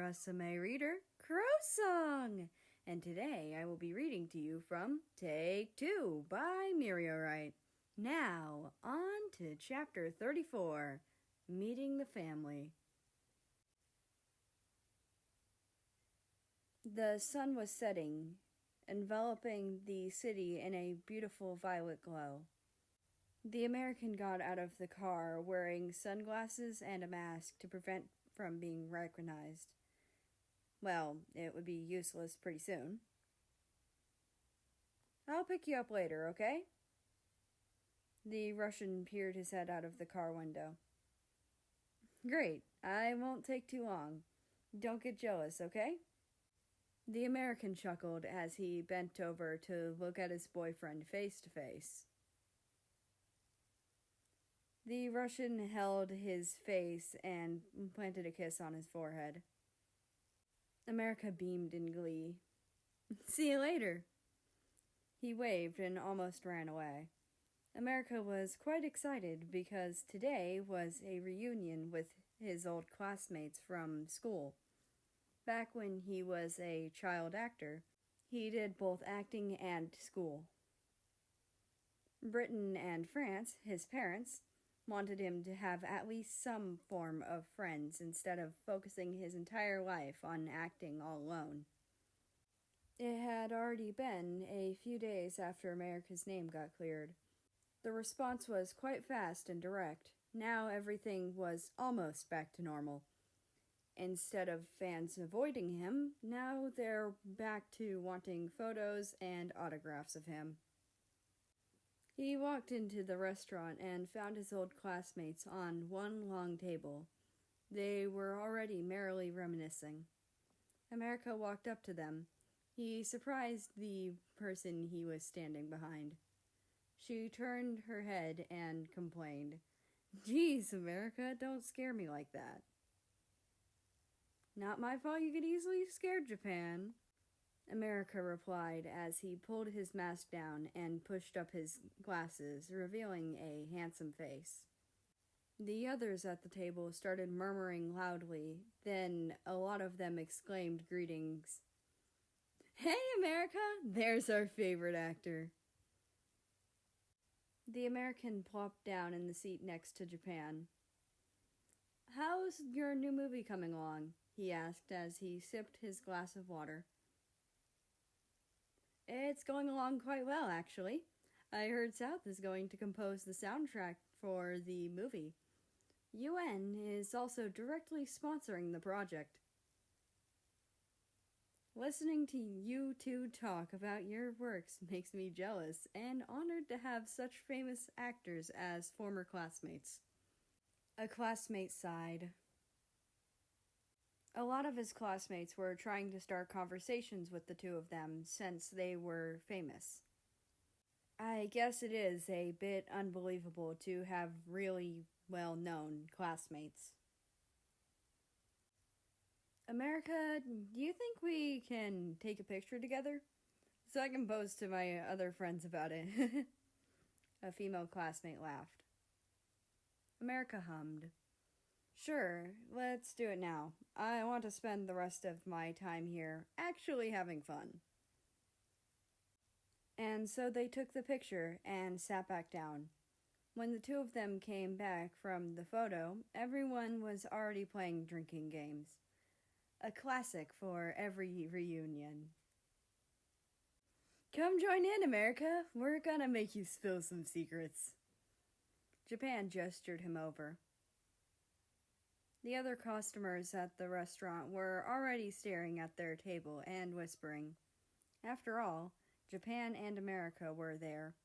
Rusame reader, Crow Song! And today I will be reading to you from Take 2 by Miriorite. Now, on to Chapter 34, Meeting the Family. The sun was setting, enveloping the city in a beautiful violet glow. The American got out of the car wearing sunglasses and a mask to prevent from being recognized. Well, it would be useless pretty soon. I'll pick you up later, okay? The Russian peered his head out of the car window. Great, I won't take too long. Don't get jealous, okay? The American chuckled as he bent over to look at his boyfriend face to face. The Russian held his face and planted a kiss on his forehead. America beamed in glee. See you later. He waved and almost ran away. America was quite excited because today was a reunion with his old classmates from school. Back when he was a child actor, he did both acting and school. Britain and France, his parents, wanted him to have at least some form of friends instead of focusing his entire life on acting all alone. It had already been a few days after America's name got cleared. The response was quite fast and direct. Now everything was almost back to normal. Instead of fans avoiding him, now they're back to wanting photos and autographs of him. He walked into the restaurant and found his old classmates on one long table. They were already merrily reminiscing. America walked up to them. He surprised the person he was standing behind. She turned her head and complained, "Geez, America, don't scare me like that." "Not my fault you could easily scare Japan," America replied as he pulled his mask down and pushed up his glasses, revealing a handsome face. The others at the table started murmuring loudly, then a lot of them exclaimed greetings. "Hey, America! There's our favorite actor!" The American plopped down in the seat next to Japan. "How's your new movie coming along?" he asked as he sipped his glass of water. "It's going along quite well, actually. I heard South is going to compose the soundtrack for the movie. UN is also directly sponsoring the project." Listening to you two talk about your works makes me jealous and honored to have such famous actors as former classmates. A classmate sighed. A lot of his classmates were trying to start conversations with the two of them since they were famous. I guess it is a bit unbelievable to have really well-known classmates. "America, do you think we can take a picture together? So I can boast to my other friends about it." A female classmate laughed. America hummed. "Sure, let's do it now. I want to spend the rest of my time here actually having fun." And so they took the picture and sat back down. When the two of them came back from the photo, everyone was already playing drinking games. A classic for every reunion. "Come join in, America. We're gonna make you spill some secrets." Japan gestured him over. The other customers at the restaurant were already staring at their table and whispering. After all, Japan and America were there.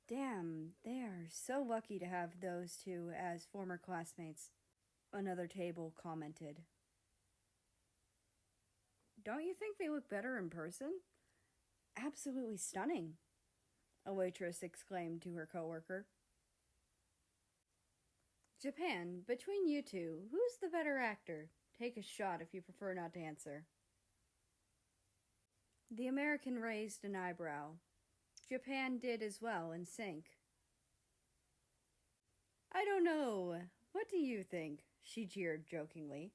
"Damn, they are so lucky to have those two as former classmates," another table commented. "Don't you think they look better in person? Absolutely stunning," a waitress exclaimed to her coworker. "Japan, between you two, who's the better actor? Take a shot if you prefer not to answer." The American raised an eyebrow. Japan did as well in sync. "I don't know. What do you think?" she jeered jokingly.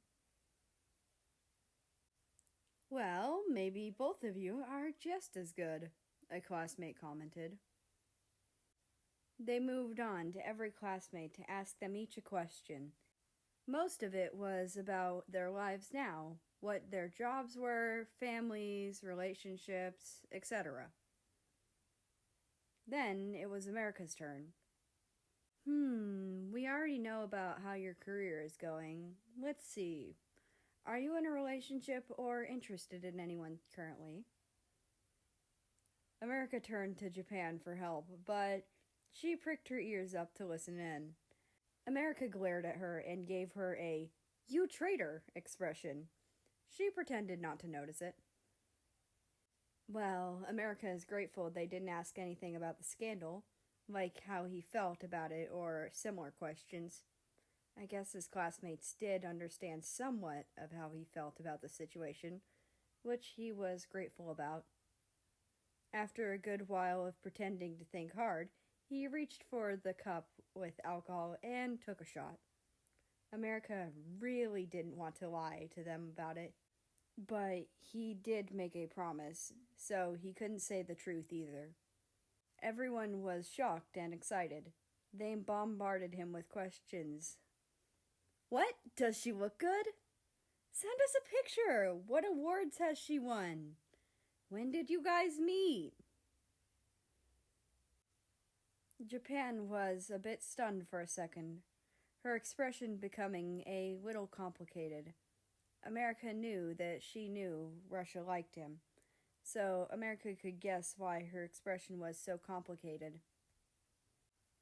Well, maybe both of you are just as good, a classmate commented. They moved on to every classmate to ask them each a question. Most of it was about their lives now, what their jobs were, families, relationships, etc. Then it was America's turn. We already know about how your career is going. Let's see. Are you in a relationship or interested in anyone currently? America turned to Japan for help, but she pricked her ears up to listen in. America glared at her and gave her a "you traitor" expression. She pretended not to notice it. Well, America is grateful they didn't ask anything about the scandal, like how he felt about it or similar questions. I guess his classmates did understand somewhat of how he felt about the situation, which he was grateful about. After a good while of pretending to think hard, he reached for the cup with alcohol and took a shot. America really didn't want to lie to them about it, but he did make a promise, so he couldn't say the truth either. Everyone was shocked and excited. They bombarded him with questions. What? Does she look good? Send us a picture. What awards has she won? When did you guys meet? Japan was a bit stunned for a second, her expression becoming a little complicated. America knew that she knew Russia liked him, so America could guess why her expression was so complicated.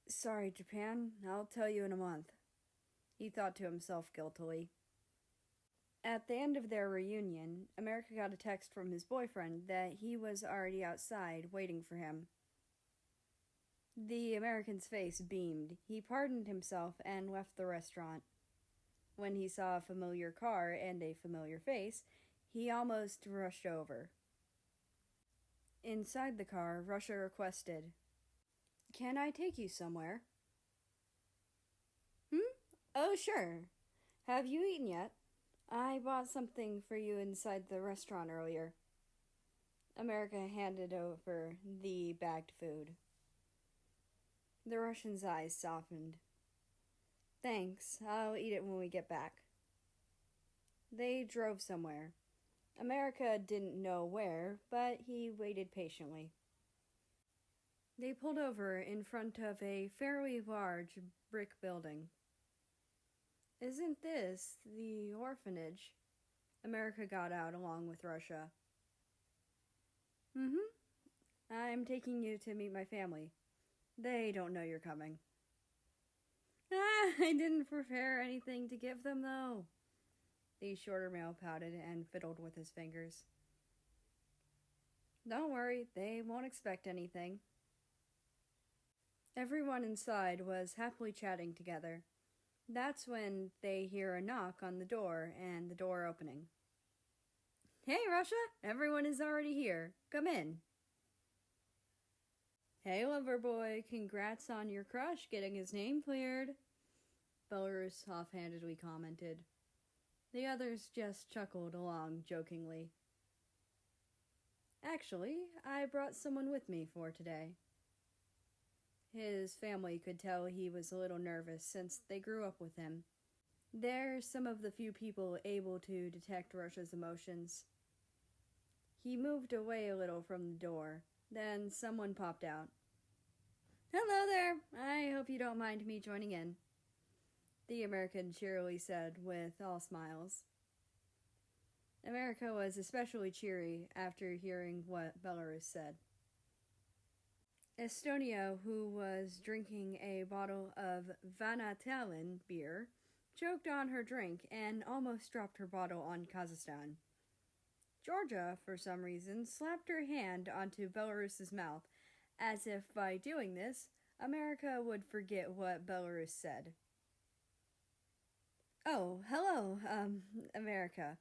Sorry, Japan, I'll tell you in a month, he thought to himself guiltily. At the end of their reunion, America got a text from his boyfriend that he was already outside waiting for him. The American's face beamed. He pardoned himself and left the restaurant. When he saw a familiar car and a familiar face, he almost rushed over. Inside the car, Russia requested, "Can I take you somewhere?" Oh, sure. Have you eaten yet? I bought something for you inside the restaurant earlier. America handed over the bagged food. The Russian's eyes softened. Thanks, I'll eat it when we get back. They drove somewhere. America didn't know where, but he waited patiently. They pulled over in front of a fairly large brick building. Isn't this the orphanage? America got out along with Russia. I'm taking you to meet my family. They don't know you're coming. I didn't prepare anything to give them, though. The shorter male pouted and fiddled with his fingers. Don't worry, they won't expect anything. Everyone inside was happily chatting together. That's when they hear a knock on the door and the door opening. Hey, Russia! Everyone is already here. Come in. Hey, lover boy. Congrats on your crush getting his name cleared, Belarus offhandedly commented. The others just chuckled along jokingly. Actually, I brought someone with me for today. His family could tell he was a little nervous since they grew up with him. They're some of the few people able to detect Russia's emotions. He moved away a little from the door. Then someone popped out. Hello there. I hope you don't mind me joining in, the American cheerily said with all smiles. America was especially cheery after hearing what Belarus said. Estonia, who was drinking a bottle of Vanatelin beer, choked on her drink and almost dropped her bottle on Kazakhstan. Georgia, for some reason, slapped her hand onto Belarus's mouth, as if by doing this, America would forget what Belarus said. Oh, hello, America.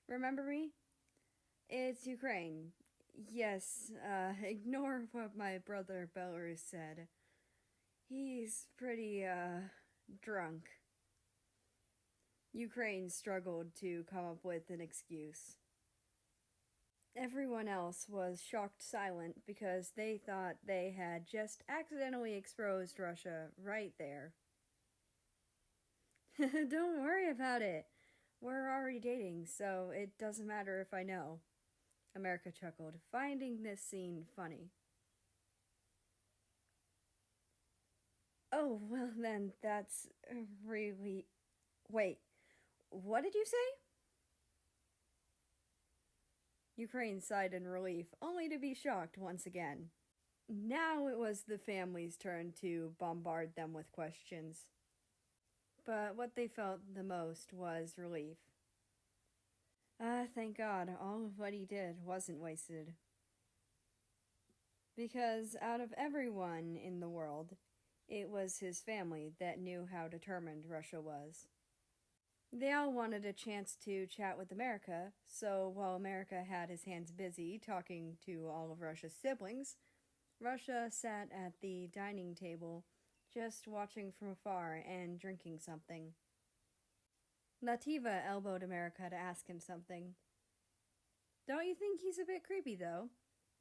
Remember me? It's Ukraine. Yes, ignore what my brother Belarus said. He's pretty, drunk. Ukraine struggled to come up with an excuse. Everyone else was shocked silent because they thought they had just accidentally exposed Russia right there. Don't worry about it. We're already dating, so it doesn't matter if I know. America chuckled, finding this scene funny. Oh, well then, that's really... Wait, what did you say? Ukraine sighed in relief, only to be shocked once again. Now it was the family's turn to bombard them with questions. But what they felt the most was relief. Thank God, all of what he did wasn't wasted. Because out of everyone in the world, it was his family that knew how determined Russia was. They all wanted a chance to chat with America, so while America had his hands busy talking to all of Russia's siblings, Russia sat at the dining table, just watching from afar and drinking something. Lativa elbowed America to ask him something. Don't you think he's a bit creepy, though?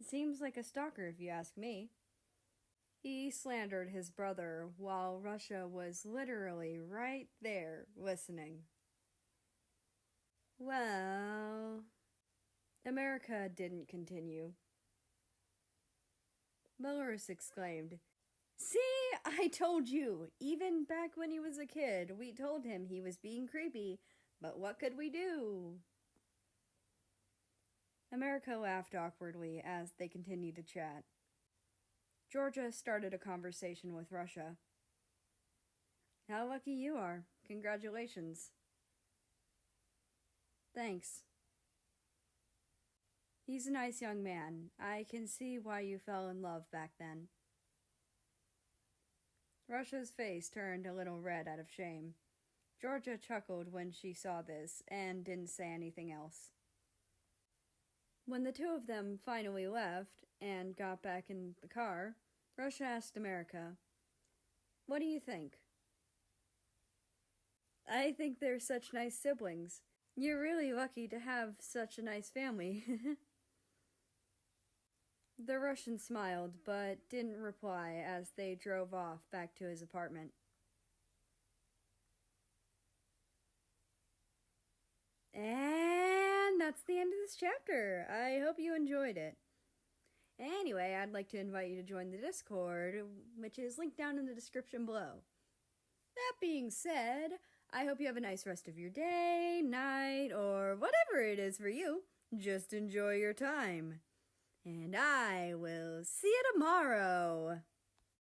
Seems like a stalker, if you ask me. He slandered his brother while Russia was literally right there listening. Well... America didn't continue. Belarus exclaimed, See, I told you! Even back when he was a kid, we told him he was being creepy, but what could we do? America laughed awkwardly as they continued to chat. Georgia started a conversation with Russia. How lucky you are. Congratulations. Thanks. He's a nice young man. I can see why you fell in love back then. Russia's face turned a little red out of shame. Georgia chuckled when she saw this and didn't say anything else. When the two of them finally left and got back in the car, Russia asked America, What do you think? I think they're such nice siblings. You're really lucky to have such a nice family. The Russian smiled, but didn't reply as they drove off back to his apartment. And that's the end of this chapter. I hope you enjoyed it. Anyway, I'd like to invite you to join the Discord, which is linked down in the description below. That being said, I hope you have a nice rest of your day, night, or whatever it is for you. Just enjoy your time. And I will see you tomorrow.